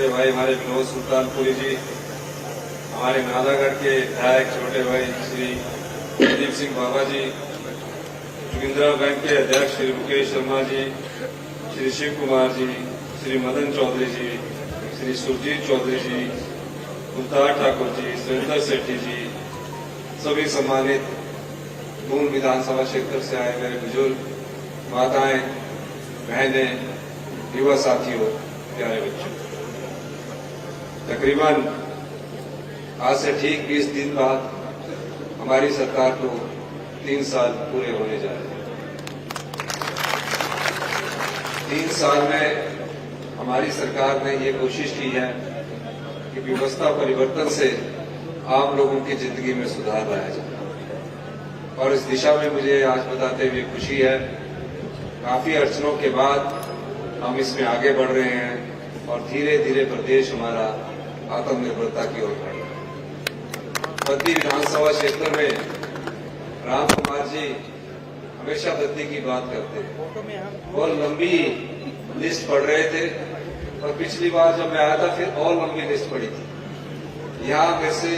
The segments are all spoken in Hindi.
छोटे भाई हमारे विनोद सुल्तानपुरी जी, हमारे नालागढ़ के विधायक छोटे भाई श्री प्रदीप सिंह बाबा जी, जोगिंद्रा बैंक के अध्यक्ष श्री मुकेश शर्मा जी, श्री शिव कुमार जी, श्री मदन चौधरी जी, श्री सुरजीत चौधरी जी, मुल्तार ठाकुर जी, सुरेंद्र सेठी जी, सभी सम्मानित दून विधानसभा क्षेत्र से आए मेरे बुजुर्ग, माताएं, बहनें, युवा साथियों, प्यारे बच्चों, तकरीबन आज से ठीक 20 दिन बाद हमारी सरकार को 3 साल पूरे होने जा रहे हैं। 3 साल में हमारी सरकार ने ये कोशिश की है कि व्यवस्था परिवर्तन से आम लोगों की जिंदगी में सुधार लाया जाए और इस दिशा में मुझे आज बताते हुए खुशी है। काफी अड़चनों के बाद हम इसमें आगे बढ़ रहे हैं और धीरे धीरे प्रदेश हमारा आत्मनिर्भरता की ओर बढ़ रहा है। बद्दी विधानसभा क्षेत्र में राम कुमार जी हमेशा बद्दी की बात करते हैं। बहुत लंबी लिस्ट पढ़ रहे थे और पिछली बार जब मैं आया था फिर और लंबी लिस्ट पड़ी थी। यहाँ मेरे से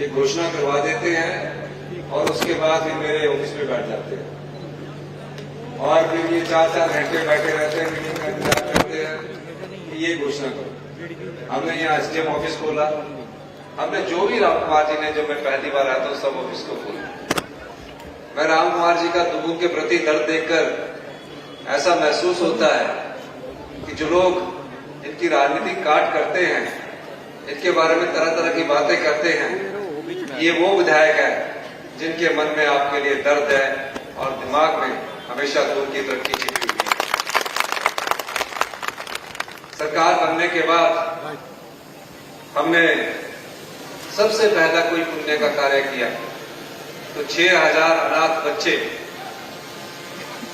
ये घोषणा करवा देते हैं और उसके बाद फिर मेरे ऑफिस में बैठ जाते हैं और फिर ये 4-4 घंटे बैठे रहते हैं, मीटिंग का इंतजार करते हैं कि ये घोषणा करो। हमने यहाँ एसडीएम ऑफिस खोला, हमने जो भी राम कुमार जी ने, जब मैं पहली बार आया था सब ऑफिस को खोला। मैं राम कुमार जी का लोगों के प्रति दर्द देखकर ऐसा महसूस होता है कि जो लोग इनकी राजनीतिक काट करते हैं, इनके बारे में तरह तरह की बातें करते हैं, ये वो विधायक है जिनके मन में आपके लिए दर्द है और दिमाग में हमेशा दूर की तरक्की छिपी हुई है। सरकार बनने के बाद हमने सबसे पहला कोई पुण्य का कार्य किया तो 6000 अनाथ बच्चे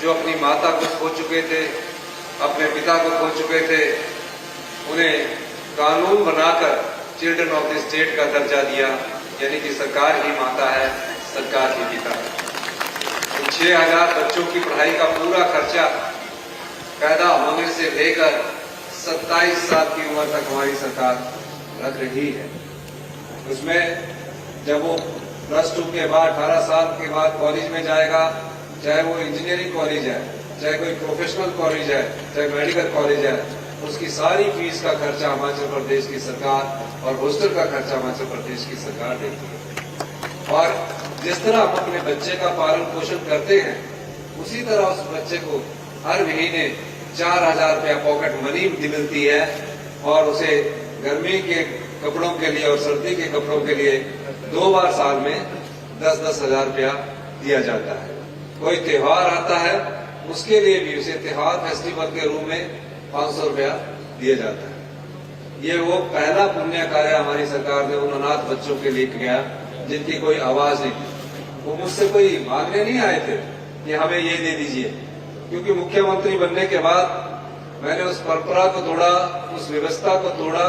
जो अपनी माता को खो चुके थे, अपने पिता को खो चुके थे, उन्हें कानून बनाकर चिल्ड्रन ऑफ द स्टेट का दर्जा दिया, यानी कि सरकार ही माता है, सरकार ही पिता है। 6000 बच्चों की पढ़ाई का पूरा खर्चा पैदा होने से लेकर 27 साल की उम्र तक हमारी सरकार रख रही है। उसमें जब वो +2 के बाद 18 साल के बाद कॉलेज में जाएगा, चाहे वो इंजीनियरिंग कॉलेज है, चाहे कोई प्रोफेशनल कॉलेज है, चाहे मेडिकल कॉलेज है, उसकी सारी फीस का खर्चा हिमाचल प्रदेश की सरकार और हॉस्टल का खर्चा हिमाचल प्रदेश की सरकार देती है। और जिस तरह हम अपने बच्चे का पालन पोषण करते हैं, उसी तरह उस बच्चे को हर महीने 4000 रुपया पॉकेट मनी मिलती है और उसे गर्मी के कपड़ों के लिए और सर्दी के कपड़ों के लिए 2 बार साल में 10-10 हजार रुपया दिया जाता है। कोई त्योहार आता है उसके लिए भी उसे त्योहार फेस्टिवल के रूप में 500 रुपया दिया जाता है। ये वो पहला पुण्य कार्य हमारी सरकार ने उन अनाथ बच्चों के लिए किया जिनकी कोई आवाज नहीं थी। वो मुझसे कोई मांगने नहीं आए थे कि हमें ये दे दीजिए, क्योंकि मुख्यमंत्री बनने के बाद मैंने उस परंपरा को तोड़ा, उस व्यवस्था को तोड़ा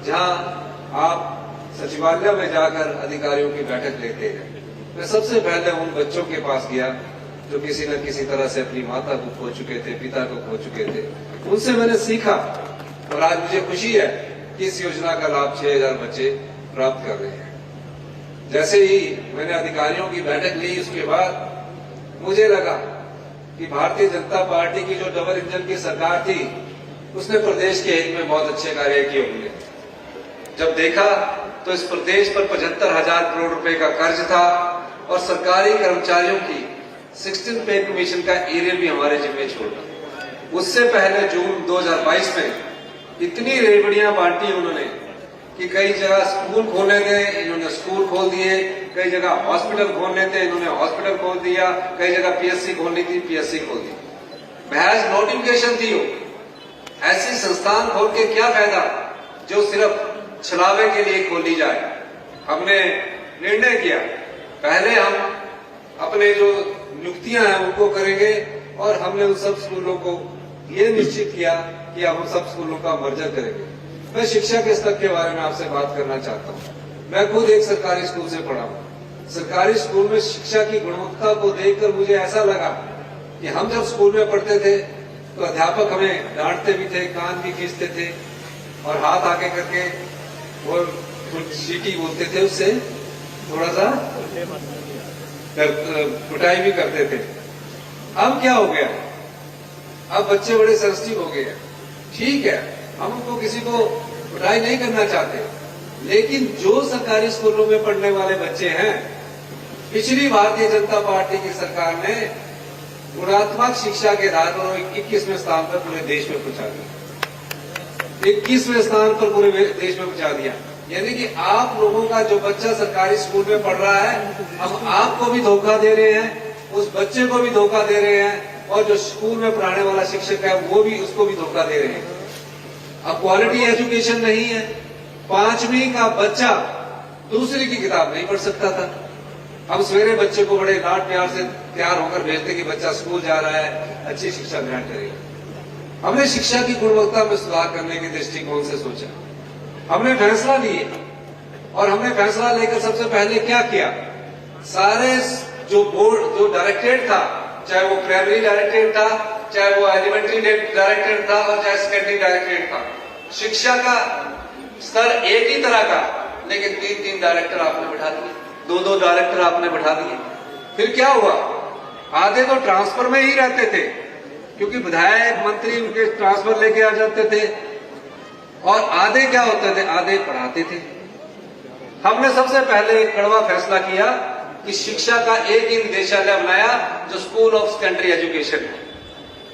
जहां आप सचिवालय में जाकर अधिकारियों की बैठक लेते हैं। मैं सबसे पहले उन बच्चों के पास गया जो किसी न किसी तरह से अपनी माता को खो चुके थे, पिता को खो चुके थे। उनसे मैंने सीखा और आज मुझे खुशी है कि इस योजना का लाभ 6000 बच्चे प्राप्त कर रहे हैं। जैसे ही मैंने अधिकारियों की बैठक ली, उसके बाद मुझे लगा कि भारतीय जनता पार्टी की जो डबल इंजन की सरकार थी उसने प्रदेश के हित में बहुत अच्छे कार्य किए होंगे। जब देखा तो इस प्रदेश पर 75,000 करोड़ रुपए का कर्ज था और सरकारी कर्मचारियों की 16 पे कमीशन का एरियर भी हमारे जिम्मे छोड़ा। उससे पहले जून 2022 में इतनी रेवड़ियां बांटी उन्होंने कि कई जगह स्कूल खोलने थे, इन्होंने स्कूल खोल दिए, कई जगह हॉस्पिटल खोलने थे, इन्होंने हॉस्पिटल खोल दिया, कई जगह पीएससी खोलनी थी, पीएससी खोल दी। महज नोटिफिकेशन थी हो, ऐसी संस्थान खोल के क्या फायदा जो सिर्फ छलावे के लिए खोली जाए। हमने निर्णय किया पहले हम अपने जो नियुक्तियां हैं उनको करेंगे और हमने उन सब स्कूलों को ये निश्चित किया कि हम सब स्कूलों का मर्जर करेंगे। मैं शिक्षा के स्तर के बारे में आपसे बात करना चाहता हूँ। मैं खुद एक सरकारी स्कूल से पढ़ा हूँ। सरकारी स्कूल में शिक्षा की गुणवत्ता को देखकर मुझे ऐसा लगा कि हम जब स्कूल में पढ़ते थे तो अध्यापक हमें डांटते भी थे, कान भी खींचते थे, और हाथ आगे करके वो सीटी बोलते थे, उससे थोड़ा सा कुटाई भी करते थे। अब क्या हो गया, अब बच्चे बड़े सेंसिटिव हो गए। ठीक है, हम उनको किसी को कुटाई नहीं करना चाहते, लेकिन जो सरकारी स्कूलों में पढ़ने वाले बच्चे हैं, पिछली भारतीय जनता पार्टी की सरकार ने गुणात्मक शिक्षा के आधार पर 21वें स्थान पर पूरे देश में पहुंचा दिया। 21वें स्थान पर पूरे देश में पहुंचा दिया। यानी कि आप लोगों का जो बच्चा सरकारी स्कूल में पढ़ रहा है, हम आपको भी धोखा दे रहे हैं, उस बच्चे को भी धोखा दे रहे हैं, और जो स्कूल में पढ़ाने वाला शिक्षक है वो भी उसको भी धोखा दे रहे हैं। अब क्वालिटी एजुकेशन नहीं है। 5वीं का बच्चा दूसरी की किताब नहीं पढ़ सकता था। हम सवेरे बच्चे को बड़े लाड प्यार से तैयार होकर भेजते कि बच्चा स्कूल जा रहा है, अच्छी शिक्षा ग्रहण करेगा। हमने शिक्षा की गुणवत्ता में सुधार करने के दृष्टिकोण से सोचा, हमने फैसला लिए, और हमने फैसला लेकर सबसे पहले क्या किया, सारे जो बोर्ड, जो डायरेक्टरेट था, चाहे वो प्राइमरी डायरेक्टरेट था, चाहे वो एलिमेंट्री डायरेक्टरेट था, और चाहे सेकेंडरी डायरेक्टरेट था, शिक्षा का स्तर एक ही तरह का, लेकिन 3-3 डायरेक्टर आपने बैठा दिए, 2-2 डायरेक्टर आपने बैठा दिए। फिर क्या हुआ, आधे तो ट्रांसफर में ही रहते थे, क्योंकि विधायक मंत्री उनके ट्रांसफर लेके आ जाते थे, और आधे क्या होते थे, आधे पढ़ाते थे। हमने सबसे पहले एक कड़वा फैसला किया कि शिक्षा का एक ही निदेशालय बनाया, जो स्कूल ऑफ सेकेंडरी एजुकेशन है।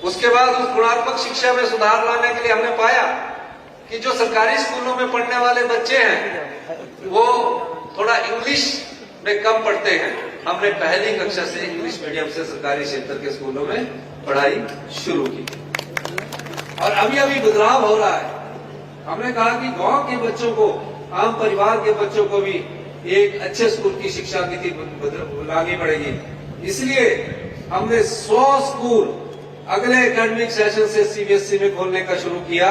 उसके बाद उस गुणात्मक शिक्षा में सुधार लाने के लिए हमने पाया कि जो सरकारी स्कूलों में पढ़ने वाले बच्चे हैं वो थोड़ा इंग्लिश में कम पढ़ते हैं। हमने पहली कक्षा से इंग्लिश मीडियम से सरकारी क्षेत्र के स्कूलों में पढ़ाई शुरू की, और अभी अभी बदलाव हो रहा है। हमने कहा कि गांव के बच्चों को, आम परिवार के बच्चों को भी एक अच्छे स्कूल की शिक्षा नीति लानी पड़ेगी। इसलिए हमने 100 स्कूल अगले एकेडमिक सेशन से सीबीएसई में खोलने का शुरू किया,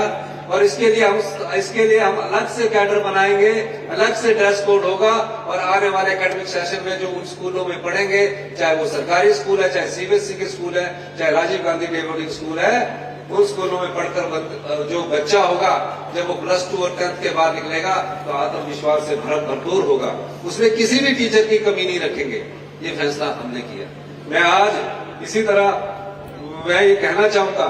और इसके लिए हम अलग से कैडर बनाएंगे, अलग से ड्रेस कोड होगा, और आने वाले एकेडमिक सेशन में जो उन स्कूलों में पढ़ेंगे, चाहे वो सरकारी स्कूल है, चाहे सीबीएसई के स्कूल है, चाहे Rajiv Gandhi day boarding school है, उन स्कूलों में पढ़कर जो बच्चा होगा, जब वो +2 और 10th के बाद निकलेगा तो आत्मविश्वास से भरपूर होगा, उसमें किसी भी टीचर की कमी नहीं रखेंगे। ये फैसला हमने किया। मैं आज इसी तरह मैं ये कहना चाहूंगा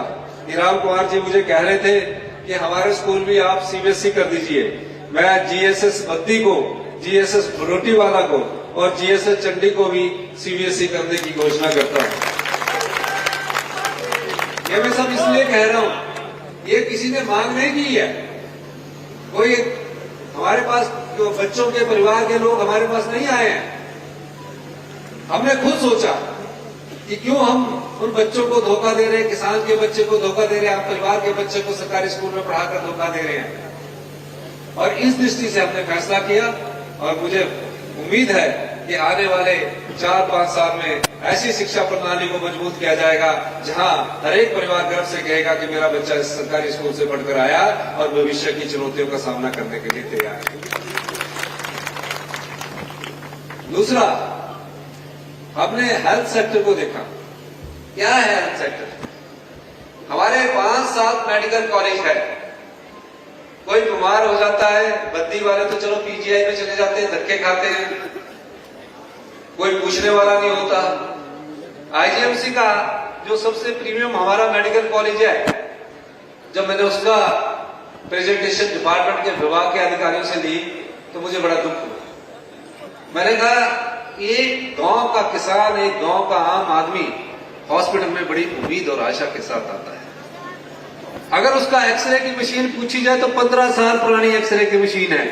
कि राम कुमार जी मुझे कह रहे थे कि हमारे स्कूल भी आप सीबीएसई कर दीजिए। मैं जीएसएस बद्दी को, जीएसएस भरोटीवाला को और जीएसएस चंडी को भी सीबीएसई करने की घोषणा करता हूं। ये मैं सब इसलिए कह रहा हूं, ये किसी ने मांग नहीं की है। कोई हमारे पास जो बच्चों के परिवार के लोग हमारे पास नहीं आए हैं। हमने खुद सोचा कि क्यों हम उन बच्चों को धोखा दे रहे हैं, किसान के बच्चे को धोखा दे रहे हैं, आप परिवार के बच्चे को सरकारी स्कूल में पढ़ाकर धोखा दे रहे हैं। और इस दृष्टि से हमने फैसला किया, और मुझे उम्मीद है कि आने वाले 4-5 साल में ऐसी शिक्षा प्रणाली को मजबूत किया जाएगा जहां हर एक परिवार गर्व से कहेगा कि मेरा बच्चा इस सरकारी स्कूल से पढ़कर आया और भविष्य की चुनौतियों का सामना करने के लिए तैयार है। दूसरा, हमने हेल्थ सेक्टर को देखा। क्या है हेल्थ सेक्टर? हमारे 5-7 मेडिकल कॉलेज है। कोई बीमार हो जाता है, बद्दी वाले तो चलो पीजीआई में चले जाते हैं, धक्के खाते हैं, कोई पूछने वाला नहीं होता। आईजीएमसी का जो सबसे प्रीमियम हमारा मेडिकल कॉलेज है, जब मैंने उसका प्रेजेंटेशन डिपार्टमेंट के विभाग के अधिकारियों से ली तो मुझे बड़ा दुख हुआ। मैंने कहा एक गांव का किसान, एक गांव का आम आदमी हॉस्पिटल में बड़ी उम्मीद और आशा के साथ आता है। अगर उसका एक्सरे की मशीन पूछी जाए तो 15 साल पुरानी एक्सरे की मशीन है।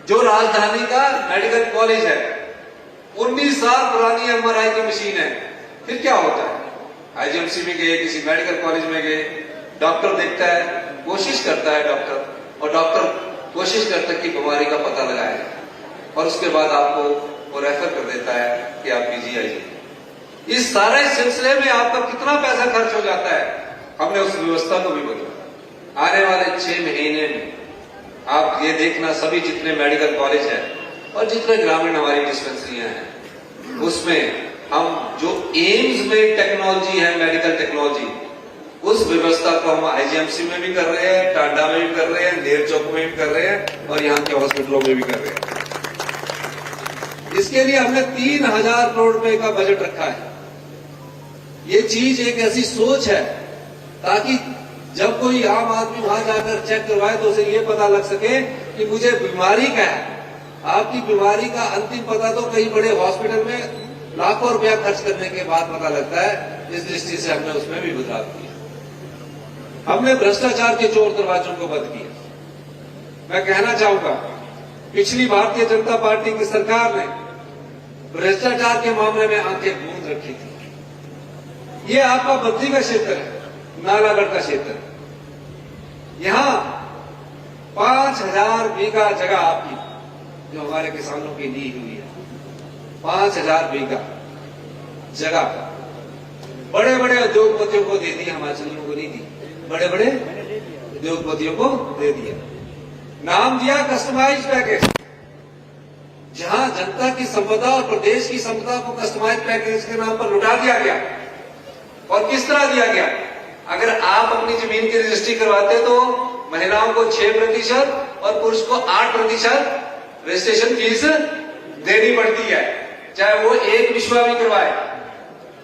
जो राजधानी का मेडिकल कॉलेज है 19 साल पुरानी एमआरआई की मशीन है। फिर क्या होता है? आईजीएमसी में गए, किसी मेडिकल कॉलेज में गए, डॉक्टर देखता है, कोशिश करता है डॉक्टर, और डॉक्टर कोशिश करता है कि बीमारी का पता लगाए, और उसके बाद आपको वो रेफर कर देता है कि आप पीजीआई जाइए। इस सारे सिलसिले में आपका कितना पैसा खर्च हो जाता है। हमने उस व्यवस्था को भी बदला। आने वाले 6 महीने में आप ये देखना, सभी जितने मेडिकल कॉलेज हैं और जितने ग्रामीण हमारी डिस्पेंसरियां हैं, उसमें हम जो एम्स में टेक्नोलॉजी है, मेडिकल टेक्नोलॉजी, उस व्यवस्था को हम आईजीएमसी में भी कर रहे हैं, टांडा में भी कर रहे हैं, नेर चौक में भी कर रहे हैं और यहाँ के हॉस्पिटलों में भी कर रहे हैं। इसके लिए हमने 3000 करोड़ रुपए का बजट रखा है। ये चीज एक ऐसी सोच है ताकि जब कोई आम आदमी वहां जाकर चेक करवाए तो उसे ये पता लग सके कि मुझे बीमारी क्या है। आपकी बीमारी का अंतिम पता तो कई बड़े हॉस्पिटल में लाखों रुपया खर्च करने के बाद पता लगता है। इस दृष्टि से हमने उसमें भी बदलाव किया। हमने भ्रष्टाचार के चोर दरवाजों को बंद किया। मैं कहना चाहूंगा, पिछली भारतीय जनता पार्टी की सरकार ने भ्रष्टाचार के मामले में आंखें मूंद रखी थी। ये आपका बद्दी का क्षेत्र है, नालागढ़ का क्षेत्र है। यहां 5000 बीघा जगह आपकी जो हमारे किसानों की ली हुई है, 5000 बीघा जगह बड़े बड़े उद्योगपतियों को दे दी, हिमाचलियों को नहीं दी, बड़े बड़े उद्योगपतियों को दे दिया। नाम दिया कस्टमाइज पैकेज। जहां जनता की संपदा और प्रदेश की संपदा को कस्टमाइज पैकेज के नाम पर लुटा दिया गया। और किस तरह दिया गया? अगर आप अपनी जमीन की रजिस्ट्री करवाते तो महिलाओं को 6% और पुरुष को 8% रजिस्ट्रेशन फीस देनी पड़ती है, चाहे वो एक विश्वा भी करवाए।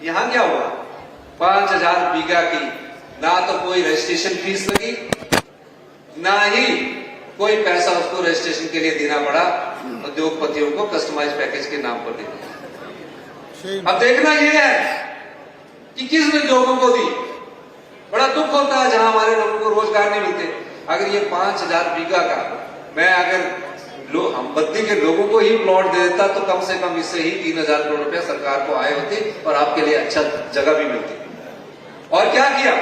यहां क्या हुआ? 5000 बीघा की ना तो कोई रजिस्ट्रेशन फीस लगी, ना ही कोई पैसा उसको रजिस्ट्रेशन के लिए देना पड़ा। उद्योगपतियों को कस्टमाइज पैकेज के नाम पर देना। अब देखना यह है कि किस उद्योगों को दी। बड़ा दुख होता है जहां हमारे लोगों को रोजगार नहीं मिलते। अगर ये 5000 बीघा का मैं अगर हम बद्दी के लोगों को ही प्लॉट दे देता तो कम से कम इससे ही 3000 करोड़ रुपया सरकार को आए होते और आपके लिए अच्छा जगह भी मिलती। और क्या किया?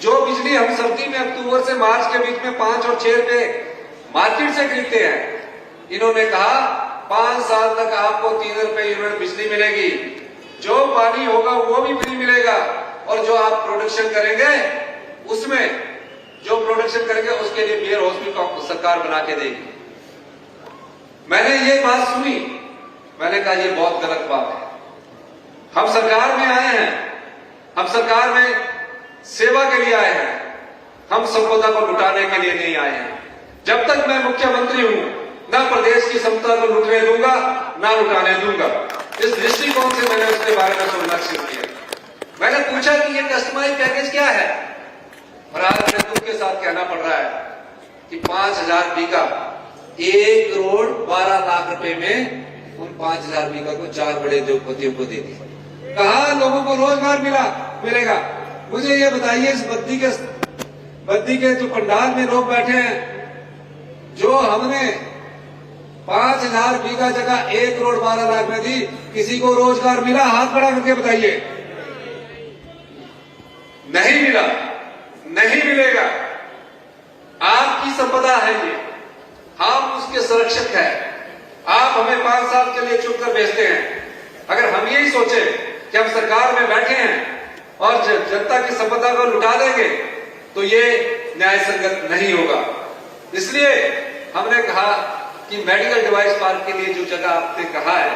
जो बिजली हम सर्दी में अक्टूबर से मार्च के बीच में 5 और 6 रुपए मार्केट से खरीदते हैं, इन्होंने कहा 5 साल तक आपको 3 रुपए यूनिट बिजली मिलेगी, जो पानी होगा वो भी फ्री मिलेगा और जो आप प्रोडक्शन करेंगे उसमें जो प्रोडक्शन करेंगे उसके लिए वेयर हाउस भी सरकार बना के देगी। मैंने ये बात सुनी, मैंने कहा ये बहुत गलत बात है। हम सरकार में आए हैं, हम सरकार में सेवा के लिए आए हैं, हम संपदा को लुटाने के लिए नहीं आए हैं। जब तक मैं मुख्यमंत्री हूं ना प्रदेश की संपदा को लुटने दूंगा ना लुटाने दूंगा। इस दृष्टिकोण से मैंने उसके बारे में सोचना शुरू किया। मैंने पूछा कि ये कस्टमाइज पैकेज क्या है, और आज मुझे दुख के साथ कहना पड़ रहा है कि 5000 बीघा 1 करोड़ 12 लाख रुपए में उन 5000 बीघा को 4 बड़े उद्योगपतियों को दे दिया। कहा लोगों को रोजगार मिलेगा। मुझे ये बताइए, इस बद्दी के जो पंडाल में लोग बैठे हैं, जो हमने 5000 बीघा जगह 1 करोड़ 12 लाख में दी, किसी को रोजगार मिला? हाथ खड़ा करके बताइए। नहीं मिला, नहीं मिलेगा। आपकी संपदा है ये, हम उसके संरक्षक हैं। आप हमें 5 साल के लिए चुप कर भेजते हैं। अगर हम यही सोचे कि हम सरकार में बैठे हैं और जनता की संपदा को लुटा देंगे तो ये न्याय संगत नहीं होगा। इसलिए हमने कहा कि मेडिकल डिवाइस पार्क के लिए जो जगह आपने कहा है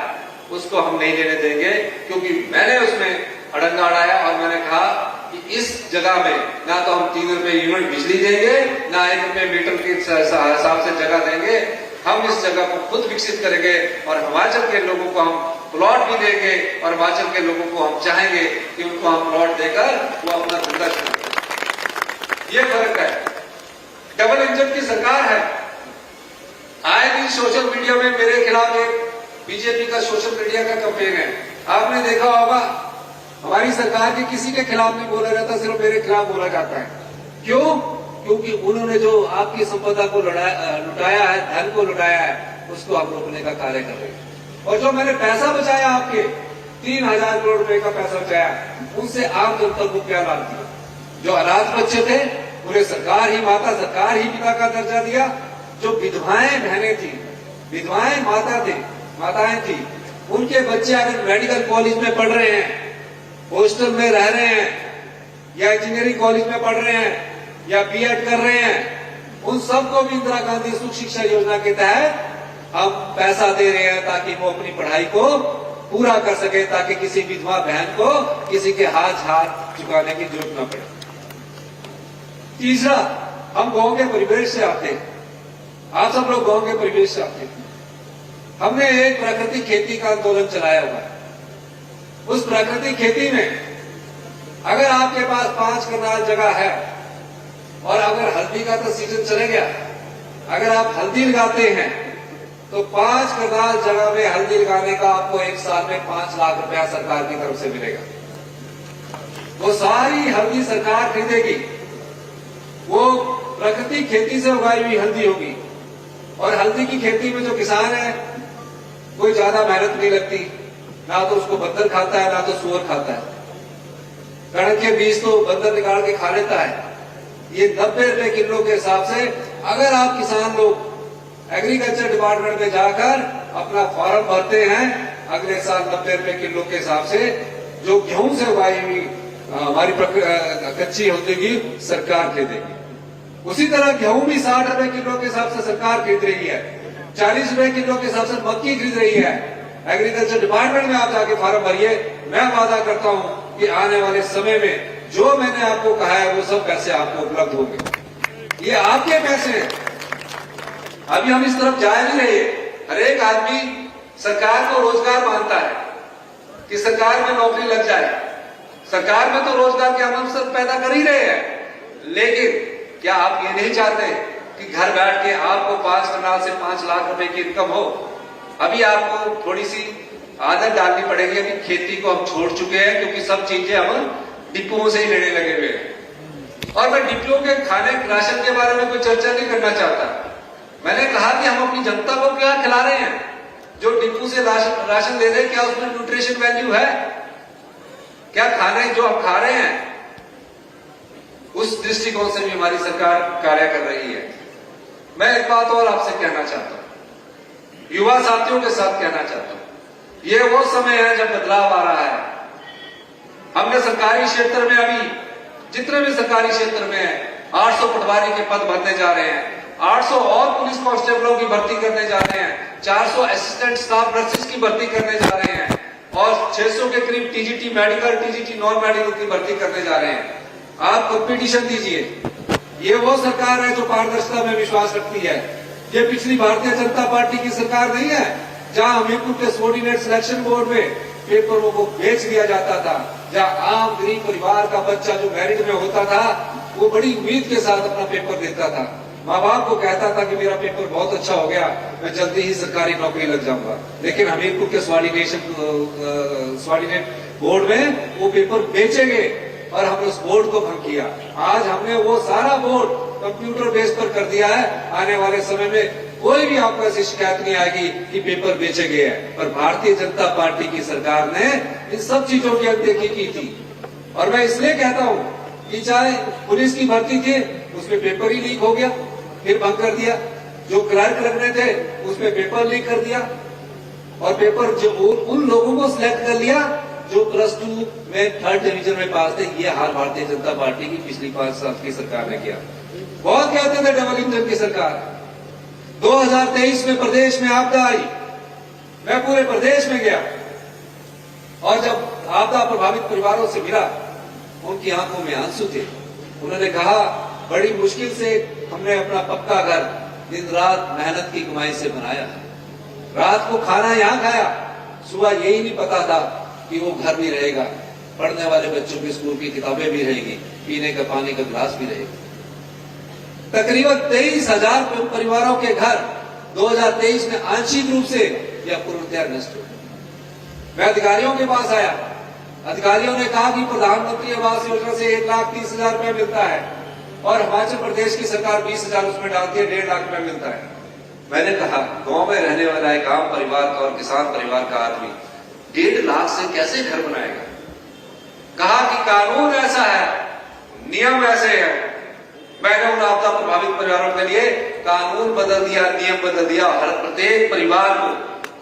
उसको हम नहीं लेने देंगे, क्योंकि मैंने उसमें अड़ंगा अड़ाया और मैंने कहा कि इस जगह में ना तो हम 3 रुपए यूनिट बिजली देंगे, ना 1 रुपए मीटर के हिसाब से जगह देंगे। हम इस जगह को खुद विकसित करेंगे और हिमाचल के लोगों को हम प्लॉट भी देंगे और हिमाचल के लोगों को हम चाहेंगे कि उनको हम प्लॉट देकर वो अपना धंधा शुरू करें। ये फर्क है। डबल इंजन की सरकार है। आए दिन सोशल मीडिया में मेरे खिलाफ एक बीजेपी का सोशल मीडिया का कैंपेन है। आपने देखा होगा, हमारी सरकार के किसी के खिलाफ नहीं बोला जाता, सिर्फ मेरे खिलाफ बोला जाता है। क्यों? क्योंकि उन्होंने जो आपकी संपदा को लुटाया है, धन को लुटाया है, उसको आप रोकने का कार्य कर रहे हैं। और जो मैंने पैसा बचाया, आपके 3000 करोड़ रुपए का पैसा बचाया, उनसे आम जनता को क्या लाभ दिया? जो अनाथ बच्चे थे उन्हें सरकार ही माता, सरकार ही पिता का दर्जा दिया। जो विधवाएं बहनें थी, विधवाएं माताएं थी, उनके बच्चे अगर मेडिकल कॉलेज में पढ़ रहे हैं, हॉस्टल में रह रहे हैं, या इंजीनियरिंग कॉलेज में पढ़ रहे हैं, या बीएड कर रहे हैं, उन सबको भी इंदिरा गांधी सुख शिक्षा योजना के तहत हम पैसा दे रहे हैं ताकि वो अपनी पढ़ाई को पूरा कर सके, ताकि किसी विधवा बहन को किसी के हाथ चुकाने की जरूरत न पड़े। तीसरा, हम गांव के परिवेश से आते हैं, आप सब लोग गांव के परिवेश से आते हैं। हमने एक प्राकृतिक खेती का आंदोलन चलाया हुआ है। उस प्राकृतिक खेती में अगर आपके पास 5 कनाल जगह है और अगर हल्दी का तो सीजन चले गया, अगर आप हल्दी लगाते हैं तो 5 कनाल जगह में हल्दी लगाने का आपको एक साल में 5 लाख रुपया सरकार की तरफ से मिलेगा। वो सारी हल्दी सरकार खरीदेगी, वो प्राकृतिक खेती से उगाई हुई हल्दी होगी। और हल्दी की खेती में जो किसान है, कोई ज्यादा मेहनत नहीं लगती, ना तो उसको बंदर खाता है ना तो सुअर खाता है। कणक के बीज तो बंदर निकाल के खा लेता है। ये 90 रुपए किलो के हिसाब से अगर आप किसान लोग एग्रीकल्चर डिपार्टमेंट में जाकर अपना फॉर्म भरते हैं, अगले साल 90 रुपए किलो के हिसाब से जो गेहूं से उगाई हुई हमारी कच्ची हल्दी की सरकार खरीदेगी। उसी तरह गेहूं भी 60 रुपए किलो के हिसाब से सरकार खरीद रही है, 40 रुपए किलो के हिसाब से मक्की खरीद रही है। एग्रीकल्चर डिपार्टमेंट में आप जाके फॉर्म भरिए, मैं वादा करता हूं कि आने वाले समय में जो मैंने आपको कहा है वो सब पैसे आपको उपलब्ध होंगे। ये आपके पैसे हैं। अभी हम इस तरफ जा नहीं रहे। हर एक आदमी सरकार को रोजगार मानता है कि सरकार में नौकरी लग जाए। सरकार में तो रोजगार के हम अवसर पैदा कर ही रहे हैं, लेकिन क्या आप ये नहीं चाहते कि घर बैठ के आपको 5 कनाल से 5 लाख रुपए की इनकम हो? अभी आपको थोड़ी सी आदत डालनी पड़ेगी। अभी खेती को हम छोड़ चुके हैं क्योंकि सब चीजें हम डिपुओं से ही लेने लगे हुए हैं। और मैं डिपुओं के खाने राशन के बारे में कोई चर्चा नहीं करना चाहता। मैंने कहा कि हम अपनी जनता को क्या खिला रहे हैं? जो डिपू से राशन ले रहे हैं, क्या उसमें न्यूट्रिशन वैल्यू है? क्या खाने जो हम खा रहे हैं उस दृष्टिकोण से भी हमारी सरकार कार्य कर रही है। मैं एक बात और आपसे कहना चाहता हूं, युवा साथियों के साथ कहना चाहता हूं, ये वो समय है जब बदलाव आ रहा है। हमने सरकारी क्षेत्र में अभी जितने भी सरकारी क्षेत्र में है 800 पटवारी के पद भरने जा रहे हैं, 800 और पुलिस कांस्टेबलों की भर्ती करने जा रहे हैं, 400 असिस्टेंट स्टाफ नर्सेस की भर्ती करने जा रहे हैं और 600 के करीब TGT medical, TGT non medical की भर्ती करने जा रहे हैं। आप कंपटीशन दीजिए। ये वो सरकार है जो पारदर्शिता में विश्वास रखती है। ये पिछली भारतीय जनता पार्टी की सरकार नहीं है जहां हमीरपुर के सबऑर्डिनेट सिलेक्शन बोर्ड में पेपरों को बेच दिया जाता था, जहां आम गरीब परिवार का बच्चा जो मेरिट में होता था वो बड़ी उम्मीद के साथ अपना पेपर देता था, माँ बाप को कहता था कि मेरा पेपर बहुत अच्छा हो गया, मैं जल्दी ही सरकारी नौकरी लग जाऊंगा। लेकिन हमीरपुर के सबऑर्डिनेट बोर्ड में वो पेपर बेचे गए और हमने उस बोर्ड को भंग किया। आज हमने वो सारा बोर्ड कंप्यूटर बेस पर कर दिया है। आने वाले समय में कोई भी आपको ऐसी शिकायत नहीं आएगी कि पेपर बेचे गए हैं। पर भारतीय जनता पार्टी की सरकार ने इन सब चीजों की अनदेखी की थी। और मैं इसलिए कहता हूं कि चाहे पुलिस की भर्ती थी, उसमें पेपर ही लीक हो गया, फिर भंग कर दिया। जो क्लर्क लगने थे उसमें पेपर लीक कर दिया और पेपर जो उन लोगों को सिलेक्ट कर लिया जो +2 में 3rd डिवीजन में पास थे। ये हाल भारतीय जनता पार्टी की पिछली 5 साल की सरकार ने किया। बहुत कहते थे डबल इंजन की सरकार। 2023 में प्रदेश में आपदा आई, मैं पूरे प्रदेश में गया और जब आपदा प्रभावित परिवारों से मिला, उनकी आंखों में आंसू थे। उन्होंने कहा बड़ी मुश्किल से हमने अपना पक्का घर दिन रात मेहनत की कमाई से बनाया, रात को खाना यहां खाया, सुबह यही नहीं पता था कि वो घर भी रहेगा, पढ़ने वाले बच्चों की स्कूल की किताबें भी रहेगी, पीने का पानी का गिलास भी रहेगा। तकरीबन 23,000 परिवारों के घर 2023 में आंशिक रूप से या पूर्णतया नष्ट हो गए। मैं अधिकारियों के पास आया, अधिकारियों ने कहा कि प्रधानमंत्री आवास योजना से 1,30,000 रुपए मिलता है और हिमाचल प्रदेश की सरकार 20,000 उसमें डालती है, 1.5 लाख रुपए मिलता है। मैंने कहा गांव में रहने वाला एक आम परिवार का और किसान परिवार का आदमी 1.5 लाख से कैसे घर बनाएगा? कहा कि कानून ऐसा है, नियम ऐसे हैं। मैंने उन आपदा प्रभावित परिवारों के लिए कानून बदल दिया, नियम बदल दिया। हर प्रत्येक परिवार को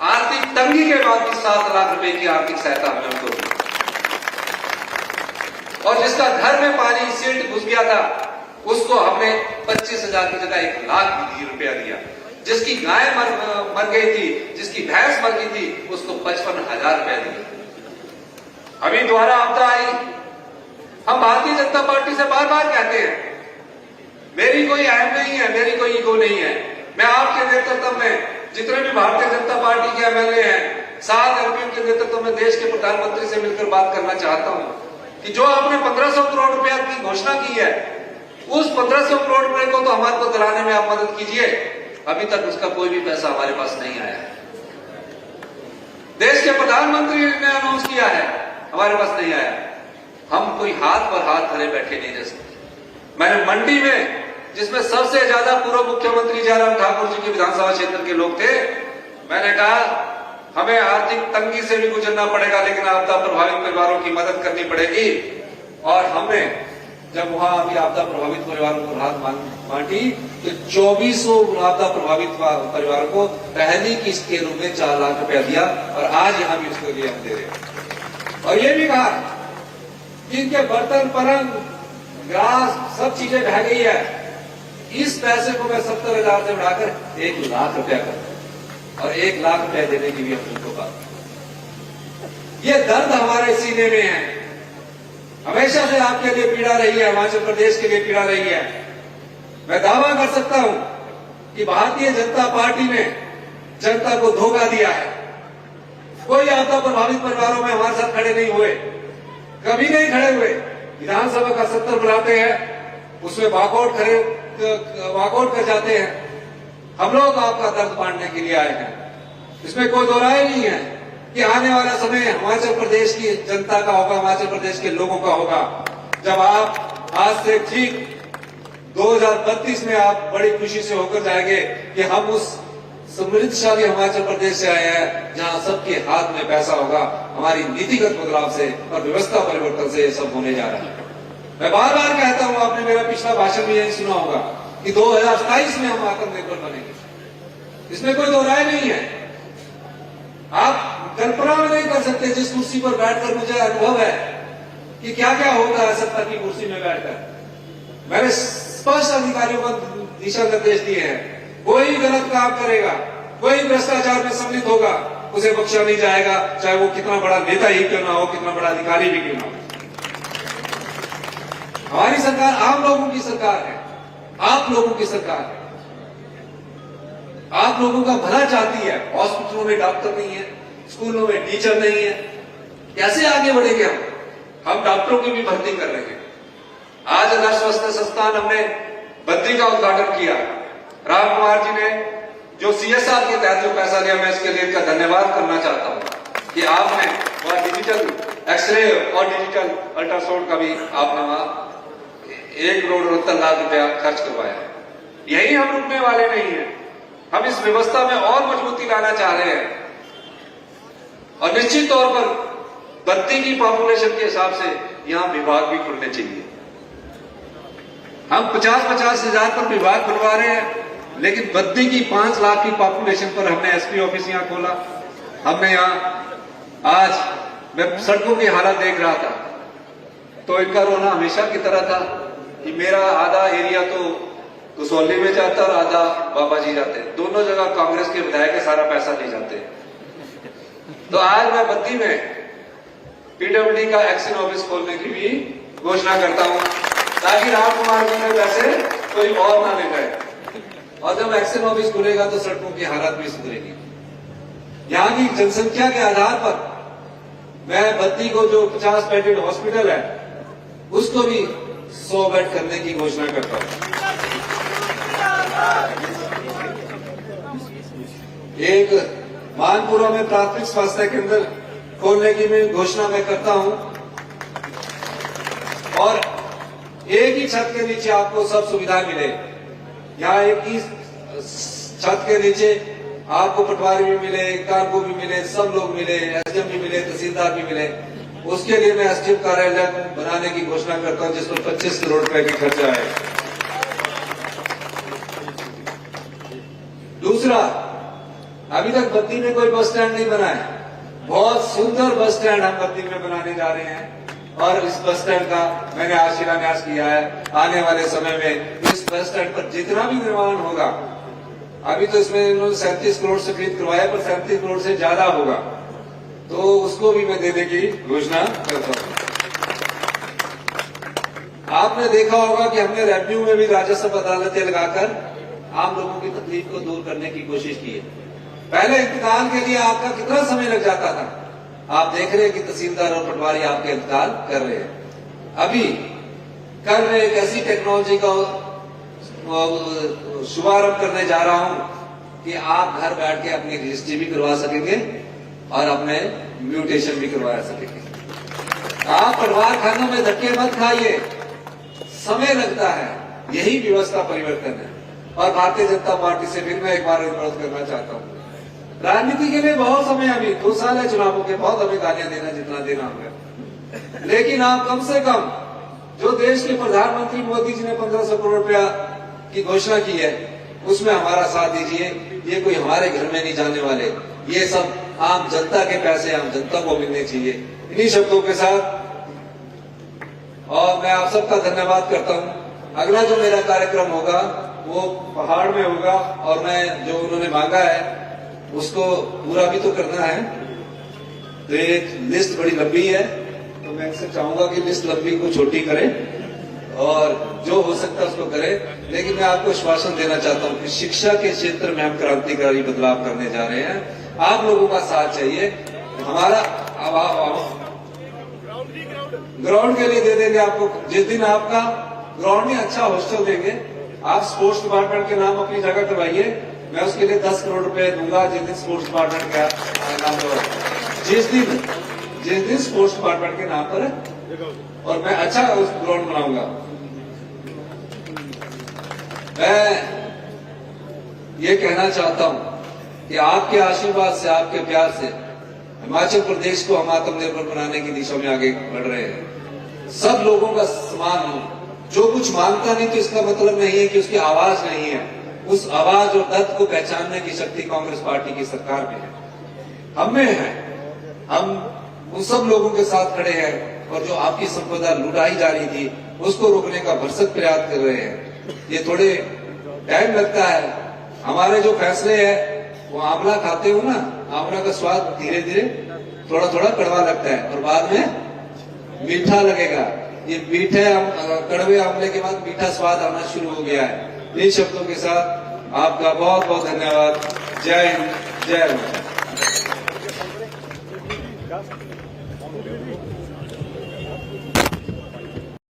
आर्थिक तंगी के बाद भी 7 लाख रुपए की आर्थिक सहायता हमने उनको दी। और जिसका घर में पानी सील्ट घुस गया था उसको हमने 25,000 की जगह 1 लाख रुपया दिया। जिसकी गाय मर गई थी, जिसकी भैंस मर गई थी, उसको 55,000 रुपया दिए। अभी दोबारा आपदा आई। हम भारतीय जनता पार्टी से बार बार कहते हैं कोई अहम नहीं है, मेरी कोई ईगो नहीं है। मैं आपके नेतृत्व में जितने भी भारतीय जनता पार्टी के एमएलए हैं, 7 एमपी के नेतृत्व में देश के प्रधानमंत्री से मिलकर बात करना चाहता हूं कि जो आपने 1500 करोड़ रुपया की घोषणा की है, उस 1500 करोड़ रुपए को तो हमारे को दिलाने में आप मदद कीजिए। अभी तक उसका कोई भी पैसा हमारे पास नहीं आया है। देश के प्रधानमंत्री ने अनाउंस किया है, हमारे पास नहीं आया। हम कोई हाथ पर हाथ धरे बैठे नहीं रह सकते। मैंने मंडी में, जिसमें सबसे ज्यादा पूर्व मुख्यमंत्री जयराम ठाकुर जी के विधानसभा क्षेत्र के लोग थे, मैंने कहा हमें आर्थिक तंगी से भी गुजरना पड़ेगा, लेकिन आपदा प्रभावित परिवारों की मदद करनी पड़ेगी। और हमने जब वहां अभी आपदा प्रभावित परिवारों को राहत बांटी तो 2400 आपदा प्रभावित परिवारों को पहली किस्त के रूप में 4 लाख रुपया दिया, और आज यहां भी उसके लिए हम दे रहे हैं। और ये भी कहा जिनके बर्तन पलंग ग्रास सब चीजें बह गई है, इस पैसे को मैं 70,000 से बढ़ाकर 1 लाख रुपया कर, और 1 लाख रुपया देने की भी हम उनको बात। ये दर्द हमारे सीने में है, हमेशा से आपके लिए पीड़ा रही है, हिमाचल प्रदेश के लिए पीड़ा रही है। मैं दावा कर सकता हूं कि भारतीय जनता पार्टी ने जनता को धोखा दिया है। कोई आपदा प्रभावित परिवारों में हमारे साथ खड़े नहीं हुए, कभी नहीं खड़े हुए। विधानसभा का सत्र बुलाते हैं, उसमें वॉकआउट कर जाते हैं। हम लोग आपका दर्द बांटने के लिए आए हैं, इसमें कोई दो राय नहीं है कि आने वाला समय हिमाचल प्रदेश की जनता का होगा, हिमाचल प्रदेश के लोगों का होगा। जब आप आज से ठीक 2032 में आप बड़ी खुशी से होकर जाएंगे कि हम उस समृद्धशाली हिमाचल प्रदेश से आए हैं जहां सबके हाथ में पैसा होगा। हमारी नीतिगत बदलाव से और व्यवस्था परिवर्तन से ये सब होने जा रहा है। मैं बार बार कहता हूं, आपने मेरा पिछला भाषण भी यही सुना होगा कि 2027 में हम आत्मनिर्भर बनेंगे, इसमें कोई दो राय नहीं है। आप कल्पना में नहीं कर सकते जिस कुर्सी पर बैठकर मुझे अनुभव है कि क्या क्या होता है सत्ता की कुर्सी में बैठकर। मैंने स्पष्ट अधिकारियों को दिशा निर्देश दिए हैं, कोई गलत काम करेगा, कोई भ्रष्टाचार में सम्मिलित होगा, उसे बख्शा नहीं जाएगा, चाहे वो कितना बड़ा नेता ही क्यों ना हो, कितना बड़ा अधिकारी भी क्यों ना हो। हमारी सरकार आम लोगों की सरकार है, आप लोगों की सरकार है, आप लोगों का भला चाहती है। हॉस्पिटलों में डॉक्टर नहीं है, स्कूलों में टीचर नहीं है, कैसे आगे बढ़ेंगे हम डॉक्टरों की भी भर्ती कर रहे हैं। आज आदर्श स्वास्थ्य संस्थान हमने बद्दी का उद्घाटन किया। राम कुमार जी ने जो CSR के तहत जो पैसा लिया, मैं इसके लिए इनका धन्यवाद करना चाहता हूं कि आपने वहां डिजिटल एक्सरे और डिजिटल अल्ट्रासाउंड का भी आपने वहां 1,69,00,000 रुपया खर्च करवाया। यही हम रुकने वाले नहीं है, हम इस व्यवस्था में और मजबूती लाना चाह रहे हैं। और निश्चित तौर पर बद्दी की पॉपुलेशन के हिसाब से यहां विभाग भी खुलने चाहिए। हम 50-50 हजार पर विभाग खुलवा रहे हैं, लेकिन बद्दी की 5 लाख की पॉपुलेशन पर हमने SP ऑफिस यहां खोला। हमने यहां आज मैं सड़कों की हालत देख रहा था तो इनका रोना हमेशा की तरह था कि मेरा आधा एरिया तो कसौली में जाता और आधा बाबा जी जाते, दोनों जगह कांग्रेस के विधायक सारा पैसा ले जाते। तो आज मैं बद्दी में PWD का एक्शन ऑफिस खोलने की भी घोषणा करता हूं, ताकि राम कुमार जी ने पैसे कोई और ना ले जाए। और जब एक्शन ऑफिस खुलेगा तो सड़कों की हालत भी सुधरेगी। यहाँ की जनसंख्या के आधार पर मैं बद्दी को जो 50 बेडेड हॉस्पिटल है उसको भी 100 बेड करने की घोषणा करता हूं। एक मानपुरा में प्राथमिक स्वास्थ्य केंद्र खोलने की मैं घोषणा मैं करता हूं, और एक ही छत के नीचे आपको सब सुविधा मिले। यहाँ एक ही छत के नीचे आपको पटवारी भी मिले, कारको भी मिले, सब लोग मिले, SDM भी मिले, तहसीलदार भी मिले। उसके लिए मैं SDM कार्यालय बनाने की घोषणा करता हूं, जिस पर 25 करोड़ रुपए की खर्चा है। दूसरा, अभी तक बद्दी में कोई बस स्टैंड नहीं बना है। बहुत सुंदर बस स्टैंड हम बद्दी में बनाने जा रहे हैं, और इस बस स्टैंड का मैंने आज शिलान्यास किया है। आने वाले समय में इस बस स्टैंड पर जितना भी निर्माण होगा, अभी तो इसमें इन्होंने 37 करोड़ से खरीद करवाया, पर 37 करोड़ से ज्यादा होगा, तो उसको भी मैं देने की घोषणा करता हूं। आपने देखा होगा कि हमने रेवेन्यू में भी राजस्व अदालतें लगाकर आम लोगों की तकलीफ को दूर करने की कोशिश की है। पहले इंतकाल के लिए आपका कितना समय लग जाता था, आप देख रहे हैं कि तहसीलदार और पटवारी आपके इंतकाल कर रहे हैं। अभी कल मैं एक ऐसी टेक्नोलॉजी का शुभारंभ करने जा रहा हूं कि आप घर बैठ के अपनी रजिस्ट्री भी करवा सकेंगे और अपने म्यूटेशन भी करवा सकेंगे। आप परिवार खानों में धक्के मत खाइए, समय लगता है, यही व्यवस्था परिवर्तन है। और भारतीय जनता पार्टी से फिर मैं एक बार अनुरोध करना चाहता हूं, राजनीति के लिए बहुत समय, अभी 2 साल है चुनावों के, बहुत हमें गालियां देना जितना देना होगा, लेकिन आप कम से कम जो देश के प्रधानमंत्री मोदी जी ने 1500 करोड़ रुपया की घोषणा की है उसमें हमारा साथ दीजिए। ये कोई हमारे घर में नहीं जाने वाले, ये सब आम जनता के पैसे आम जनता को मिलने चाहिए। इन्हीं शब्दों के साथ और मैं आप सबका धन्यवाद करता हूं। अगला जो मेरा कार्यक्रम होगा वो पहाड़ में होगा और मैं जो उन्होंने मांगा है उसको पूरा भी तो करना है। तो एक लिस्ट बड़ी लंबी है, तो मैं इनसे चाहूंगा कि लिस्ट लंबी को छोटी करें और जो हो सकता है उसको करें। लेकिन मैं आपको आश्वासन देना चाहता हूं कि शिक्षा के क्षेत्र में हम क्रांतिकारी बदलाव करने जा रहे हैं। आप लोगों का साथ चाहिए। हमारा ग्राउंड के लिए दे देंगे आपको, जिस दिन आपका ग्राउंड में अच्छा हॉस्टल देंगे, आप स्पोर्ट्स डिपार्टमेंट के नाम अपनी जगह करवाइए, मैं उसके लिए 10 करोड़ रुपए दूंगा। जिस दिन स्पोर्ट्स डिपार्टमेंट का नाम पर, जिस दिन स्पोर्ट्स डिपार्टमेंट के नाम पर, और मैं अच्छा उस ग्राउंड बनाऊंगा। मैं ये कहना चाहता हूं कि आपके आशीर्वाद से, आपके प्यार से हिमाचल प्रदेश को हम आत्मनिर्भर बनाने की दिशा में आगे बढ़ रहे हैं। सब लोगों का सम्मान हो, जो कुछ मांगता नहीं तो इसका मतलब नहीं है कि उसकी आवाज नहीं है। उस आवाज और दर्द को पहचानने की शक्ति कांग्रेस पार्टी की सरकार में है, हम में है। हम उन सब लोगों के साथ खड़े हैं और जो आपकी संपदा लुटाई जा रही थी उसको रोकने का भरसक प्रयास कर रहे हैं। ये थोड़े टाइम लगता है, हमारे जो फैसले हैं वो आंवला खाते हो ना, आंवला का स्वाद धीरे धीरे थोड़ा थोड़ा कड़वा लगता है और बाद में मीठा लगेगा। ये मीठे कड़वे आंवले के बाद मीठा स्वाद आना शुरू हो गया है। इन शब्दों के साथ आपका बहुत बहुत धन्यवाद। जय हिंद, जय भारत।